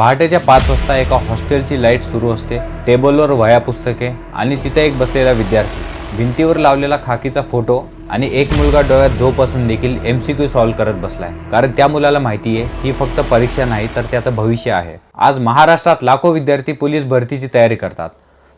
पहाटेच्या 5 वाजता एका हॉस्टेलची लाईट सुरू असते. टेबलवर वह्या पुस्तके आणि तिथे एक बसलेला विद्यार्थी, भिंतीवर लावलेला खाकीचा फोटो आणि एक मुलगा डोळ्यात झोप असून देखील MCQ सॉल्व्ह करत बसलाय. कारण त्या मुलाला माहिती आहे ही फक्त परीक्षा नाही तर त्याचं भविष्य आहे. आज महाराष्ट्रात लाखो विद्यार्थी पोलीस भरतीची तयारी करतात.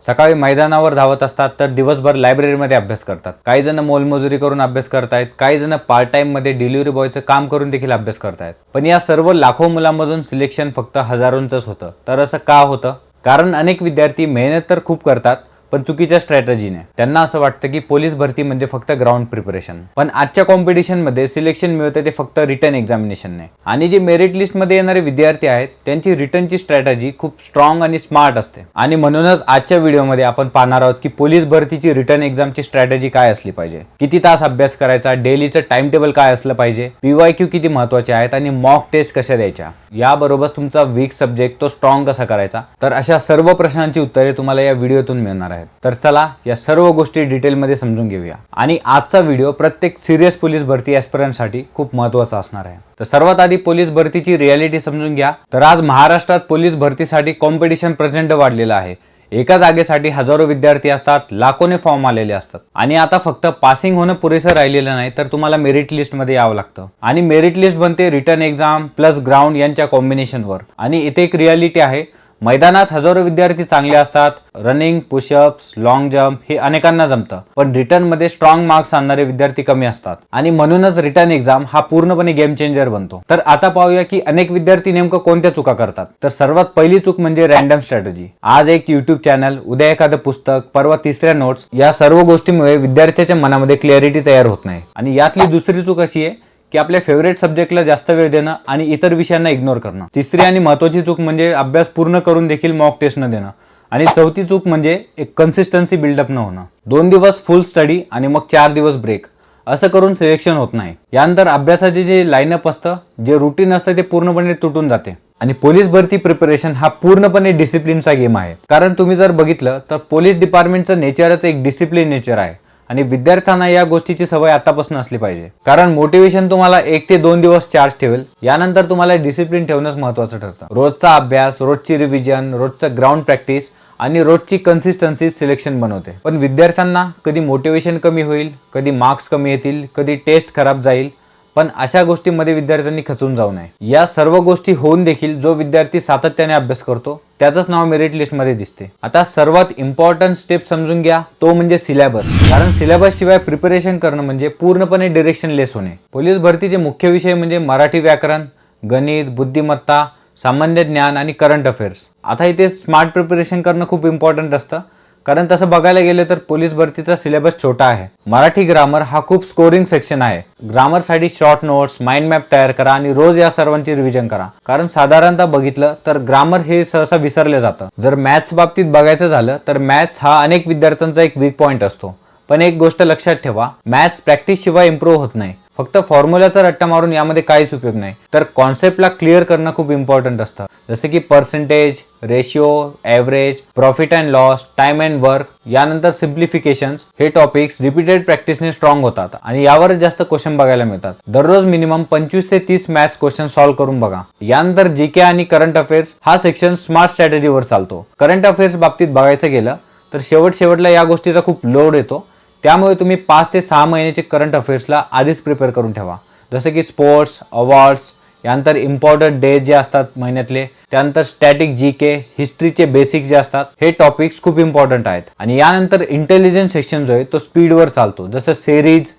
सकाळी मैदानावर धावत असतात तर दिवसभर लायब्ररीमध्ये अभ्यास करतात. काही जण मोलमजुरी करून अभ्यास करतायत, काही जण पार्ट टाइम मध्ये डिलिव्हरी बॉयचं काम करून देखील अभ्यास करतायत. पण या सर्व लाखो मुलांमधून सिलेक्शन फक्त हजारोंचंच होतं. तर असं का होतं? कारण अनेक विद्यार्थी मेहनत तर खूप करतात पण चुकीच्या स्ट्रॅटेजीने. त्यांना असं वाटतं की पोलीस भरती म्हणजे फक्त ग्राउंड प्रिपरेशन. पण आजच्या कॉम्पिटिशन मध्ये सिलेक्शन मिळतं ते फक्त रिटन एक्झामिनेशनने. आणि जे मेरिट लिस्ट मध्ये येणारे विद्यार्थी आहेत त्यांची रिटनची स्ट्रॅटेजी खूप स्ट्रॉंग आणि स्मार्ट असते. आणि म्हणूनच आजच्या व्हिडिओमध्ये आपण पाहणार आहोत की पोलीस भरतीची रिटन एक्झामची स्ट्रॅटेजी काय असली पाहिजे, किती तास अभ्यास करायचा, डेलीचं टाइम टेबल काय असलं पाहिजे, PYQ किती महत्वाचे आहेत आणि मॉक टेस्ट कशा द्यायच्या, याबरोबर तुमचा वीक सब्जेक्ट तो स्ट्रॉंग कसा करायचा. तर अशा सर्व प्रश्नांची उत्तरे तुम्हाला या व्हिडिओतून मिळणार आहेत. तर चला या सर्व गोष्टी डिटेलमध्ये समजून घेऊया. आणि आजचा व्हिडिओ प्रत्येक सिरियस पोलीस भरती ॲस्पिरंटसाठी खूप महत्त्वाचा असणार आहे. तर सर्वात आधी पोलीस भरतीची रियालिटी समजून घ्या. तर आज महाराष्ट्रात पोलीस भरतीसाठी कॉम्पिटिशन प्रचंड वाढलेलं आहे. एका जागेसाठी हजारो विद्यार्थी असतात, लाखोने फॉर्म आलेले असतात. आणि आता फक्त पासिंग होणं पुरेसं राहिलेलं नाही तर तुम्हाला मेरिट लिस्टमध्ये यावं लागतं. आणि मेरिट लिस्ट बनते रिटन एक्झाम प्लस ग्राउंड यांच्या कॉम्बिनेशनवर. आणि इथे एक रियालिटी आहे, मैदानात हजारो विद्यार्थी चांगले असतात. रनिंग, पुशअप्स, लॉंग जंप हे अनेकांना जमतं. पण रिटर्न मध्ये स्ट्रॉंग मार्क्स आणणारे विद्यार्थी कमी असतात. आणि म्हणूनच रिटर्न एक्झाम हा पूर्णपणे गेम चेंजर बनतो. तर आता पाहूया की अनेक विद्यार्थी नेमकं कोणत्या चुका करतात. तर सर्वात पहिली चूक म्हणजे रॅन्डम स्ट्रॅटेजी. आज एक YouTube चॅनल, उद्या एखादं पुस्तक, परवा तिसऱ्या नोट्स, या सर्व गोष्टीमुळे विद्यार्थ्याच्या मनामध्ये क्लॅरिटी तयार होत नाही. आणि यातली दुसरी चूक अशी आहे की आपल्या फेवरेट सब्जेक्टला जास्त वेळ देणं आणि इतर विषयांना इग्नोर करणं. तिसरी आणि महत्त्वाची चूक म्हणजे अभ्यास पूर्ण करून देखील मॉक टेस्ट न देणं. आणि चौथी चूक म्हणजे एक कन्सिस्टन्सी बिल्डअप न होणं. 2 दिवस फुल स्टडी आणि मग 4 दिवस ब्रेक, असं करून सिलेक्शन होत नाही. यानंतर अभ्यासाचे जे लाईनअप असतं, जे रुटीन असतं ते पूर्णपणे तुटून जाते. आणि पोलीस भरती प्रिपरेशन हा पूर्णपणे डिसिप्लिनचा गेम आहे. कारण तुम्ही जर बघितलं तर पोलीस डिपार्टमेंटचं नेचरच एक डिसिप्लिन नेचर आहे. आणि विद्यार्थ्यांना या गोष्टीची सवय आतापासून असली पाहिजे. कारण मोटिवेशन तुम्हाला 1 ते 2 दिवस चार्ज ठेवेल. यानंतर तुम्हाला डिसिप्लिन ठेवणंच महत्त्वाचं ठरतं. रोजचा अभ्यास, रोजची रिव्हिजन, रोजचं ग्राउंड प्रॅक्टिस आणि रोजची कन्सिस्टन्सी सिलेक्शन बनवते. पण विद्यार्थ्यांना कधी मोटिवेशन कमी होईल, कधी मार्क्स कमी येतील, कधी टेस्ट खराब जाईल. पण अशा गोष्टींमध्ये विद्यार्थ्यांनी खचून जाऊ नये. या सर्व गोष्टी होऊन देखील जो विद्यार्थी सातत्याने अभ्यास करतो त्याचंच नाव मेरिट लिस्टमध्ये दिसते. आता सर्वात इम्पॉर्टंट स्टेप समजून घ्या, तो म्हणजे सिलेबस. कारण सिलेबस शिवाय प्रिपरेशन करणं म्हणजे पूर्णपणे डिरेक्शनलेस होणे. पोलीस भरतीचे मुख्य विषय म्हणजे मराठी व्याकरण, गणित, बुद्धिमत्ता, सामान्य ज्ञान आणि करंट अफेअर्स. आता इथे स्मार्ट प्रिपरेशन करणं खूप इम्पॉर्टंट असतं. कारण तसं बघायला गेलं तर पोलीस भरतीचा सिलेबस छोटा आहे. मराठी ग्रामर हा खूप स्कोरिंग सेक्शन आहे. ग्रामरसाठी शॉर्ट नोट्स, माइंड मॅप तयार करा आणि रोज या सर्वांची रिव्हिजन करा. कारण साधारणतः बघितलं तर ग्रामर हे सहसा विसरलं जातं. जर मॅथ्स बाबतीत बघायचं झालं तर मॅथ्स हा अनेक विद्यार्थ्यांचा एक वीक पॉइंट असतो. पण एक गोष्ट लक्षात ठेवा, मॅथ्स प्रॅक्टिस शिवाय इम्प्रूव्ह होत नाही. फक्त फॉर्म्युलाचा रट्टा मारून यामध्ये काहीच उपयोग नाही. तर कॉन्सेप्टला क्लिअर करणं खूप इम्पॉर्टंट असतं. जसं की percentage, ratio, average, profit and loss, time and work, यानंतर सिम्प्लिफिकेशन्स, हे टॉपिक्स रिपीटेड प्रॅक्टिसने स्ट्रॉंग होतात आणि यावरच जास्त क्वेश्चन बघायला मिळतात. दररोज मिनिमम 25 ते 30 मॅथ्स क्वेश्चन सॉल्व्ह करून बघा. यानंतर GK आणि करंट अफेअर्स हा सेक्शन स्मार्ट स्ट्रॅटेजीवर चालतो. करंट अफेअर्स बाबतीत बघायचं गेलं तर शेवटला या गोष्टीचा खूप लोड येतो. त्यामुळे तुम्ही 5 ते 6 महिन्याचे करंट अफेअर्सला आधीच प्रिपेअर करून ठेवा. जसं की स्पोर्ट्स, अवॉर्ड्स, यानंतर इम्पॉर्टंट डेज जे असतात महिन्यातले, त्यानंतर स्टॅटिक GK, हिस्ट्रीचे बेसिक्स जे असतात, हे टॉपिक्स खूप इम्पॉर्टंट आहेत. आणि यानंतर इंटेलिजन्स सेक्शन जो आहे तो स्पीडवर चालतो. जसं series,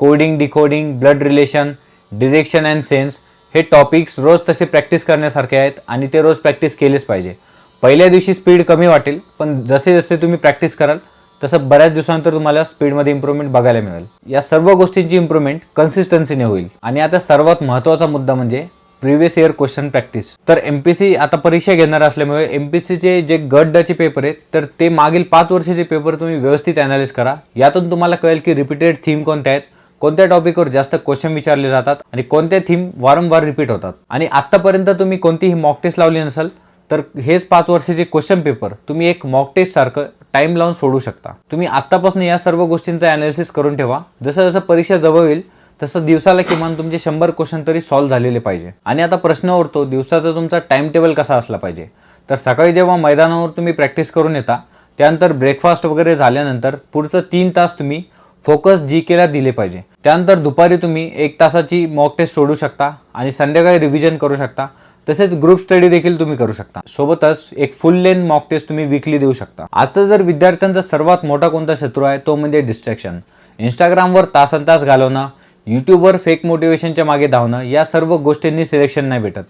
coding, decoding, blood relation, direction and sense, हे टॉपिक्स रोज तसे प्रॅक्टिस करण्यासारखे आहेत आणि ते रोज प्रॅक्टिस केलेच पाहिजे. पहिल्या दिवशी स्पीड कमी वाटेल पण जसे जसे तुम्ही प्रॅक्टिस कराल तसं बऱ्याच दिवसानंतर तुम्हाला स्पीडमध्ये इम्प्रूव्हमेंट बघायला मिळेल. या सर्व गोष्टींची इम्प्रूव्हमेंट कन्सिस्टन्सीने होईल. आणि आता सर्वात महत्त्वाचा मुद्दा म्हणजे प्रिव्हियस इयर क्वेश्चन प्रॅक्टिस. तर MPSC आता परीक्षा घेणार असल्यामुळे MPSCचे जे गट ड चे पेपर आहेत तर ते मागील 5 वर्षाचे पेपर तुम्ही व्यवस्थित अनालाइज करा. यातून तुम्हाला कळेल की रिपीटेड थीम कोणत्या आहेत, कोणत्या टॉपिकवर जास्त क्वेश्चन विचारले जातात आणि कोणत्या थीम वारंवार रिपीट होतात. आणि आत्तापर्यंत तुम्ही कोणतीही मॉक टेस्ट लावली नसेल तर हेच 5 वर्षाचे क्वेश्चन पेपर तुम्ही एक मॉक टेस्ट सारखं टाइम लावून सोडू शकता. तुम्ही आत्तापासून या सर्व गोष्टींचा अनालिसिस करून ठेवा. जसं जसं परीक्षा जवळ येईल तसं दिवसाला किमान तुमचे 100 क्वेश्चन तरी सॉल्व्ह झालेले पाहिजे. आणि आता प्रश्न उरतो, दिवसाचा तुमचा टाइम टेबल कसा असला पाहिजे. तर सकाळी जेव्हा मैदानावर तुम्ही प्रॅक्टिस करून येता, त्यानंतर ब्रेकफास्ट वगैरे झाल्यानंतर पुढचं 3 तास तुम्ही फोकस GKला दिले पाहिजे. त्यानंतर दुपारी तुम्ही 1 तासाची मॉक टेस्ट सोडू शकता आणि संध्याकाळी रिव्हिजन करू शकता. तसेच ग्रुप स्टडी देखील तुम्ही करू शकता. सोबतच एक फुल लेंथ मॉक टेस्ट तुम्ही वीकली देऊ शकता. आजचा जर विद्यार्थ्यांचा सर्वात मोठा कोणता शत्रू आहे तो म्हणजे डिस्ट्रॅक्शन. इंस्टाग्रामवर तासनतास घालवणं, यूट्यूबवर फेक मोटिवेशनच्या मागे धावणं, या सर्व गोष्टींनी सिलेक्शन नाही भेटत.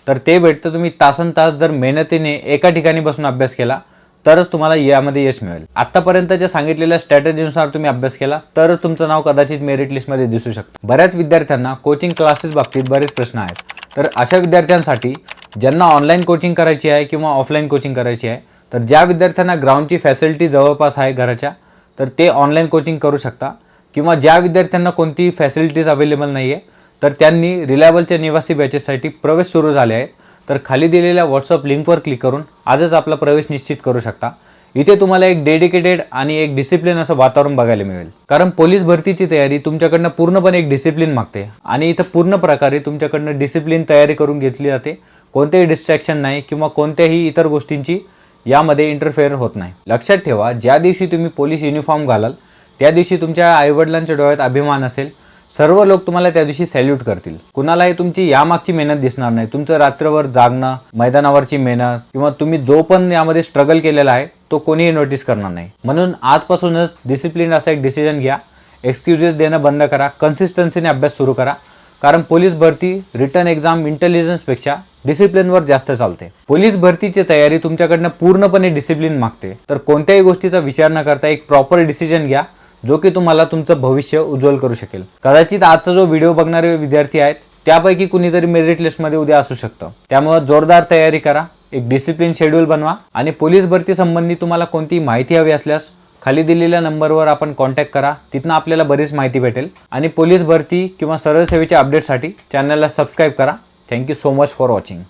तर ते भेटतं तुम्ही तासनतास जर मेहनतीने एका ठिकाणी बसून अभ्यास केला तरच तुम्हाला यामध्ये यश मिळेल. आतापर्यंतच्या सांगितलेल्या स्ट्रॅटेजीनुसार तुम्ही अभ्यास केला तर तुमचं नाव कदाचित मेरिट लिस्टमध्ये दिसू शकतं. बऱ्याच विद्यार्थ्यांना कोचिंग क्लासेस बाबतीत बरेच प्रश्न आहेत. तर अशा विद्यार्थ्यांसाठी ज्यांना ऑनलाईन कोचिंग करायची आहे किंवा ऑफलाईन कोचिंग करायची आहे, तर ज्या विद्यार्थ्यांना ग्राउंडची फॅसिलिटी जवळपास आहे घराच्या, तर ते ऑनलाईन कोचिंग करू शकता. किंवा ज्या विद्यार्थ्यांना कोणतीही फॅसिलिटीज अवेलेबल नाही आहे, तर त्यांनी रिलायबलच्या निवासी बॅचेससाठी प्रवेश सुरू झाले आहेत. तर खाली दिलेल्या व्हॉट्सअप लिंकवर क्लिक करून आजच आपला प्रवेश निश्चित करू शकता. इथे तुम्हाला एक डेडिकेटेड आणि एक डिसिप्लिन असं वातावरण बघायला मिळेल. कारण पोलीस भरतीची तयारी तुमच्याकडनं पूर्णपणे एक डिसिप्लिन मागते आणि इथं पूर्ण प्रकारे तुमच्याकडनं डिसिप्लिन तयारी करून घेतली जाते. कोणतेही डिस्ट्रॅक्शन नाही किंवा कोणत्याही इतर गोष्टींची यामध्ये इंटरफेअर होत नाही. लक्षात ठेवा, ज्या दिवशी तुम्ही पोलीस युनिफॉर्म घालाल त्या दिवशी तुमच्या आईवडिलांच्या डोळ्यात अभिमान असेल. सर्व लोक तुम्हाला त्या दिवशी सॅल्यूट करतील. कुणालाही तुमची यामागची मेहनत दिसणार नाही. तुमचं रात्रभर जागणं, मैदानावरची मेहनत किंवा तुम्ही जो पण यामध्ये स्ट्रगल केलेला आहे तो कोणीही नोटीस करणार नाही. म्हणून आजपासूनच डिसिप्लिन असा एक डिसिजन घ्या. एक्सक्युजेस देणं बंद करा. कन्सिस्टन्सीने अभ्यास सुरू करा. कारण पोलीस भरती रिटर्न एक्झाम इंटेलिजन्सपेक्षा डिसिप्लिनवर जास्त चालते. पोलीस भरतीची तयारी तुमच्याकडनं पूर्णपणे डिसिप्लिन मागते. तर कोणत्याही गोष्टीचा विचार न करता एक प्रॉपर डिसिजन घ्या जो की तुम्हाला तुमचं भविष्य उज्ज्वल करू शकेल. कदाचित आजचा जो व्हिडिओ बघणारे विद्यार्थी आहेत त्यापैकी कुणीतरी मेरिट लिस्टमध्ये उद्या असू शकतं. त्यामुळे जोरदार तयारी करा. एक डिसिप्लिन शेड्यूल बनवा आणि पोलीस भरती संबंधी तुम्हाला कोणती माहिती हवी असल्यास खाली दिलेल्या नंबरवर आपण कॉन्टॅक्ट करा. तिथनं आपल्याला बरीच माहिती भेटेल. आणि पोलीस भरती किंवा सरळ सेवेच्या अपडेटसाठी चॅनलला सबस्क्राईब करा. Thank you so much for watching.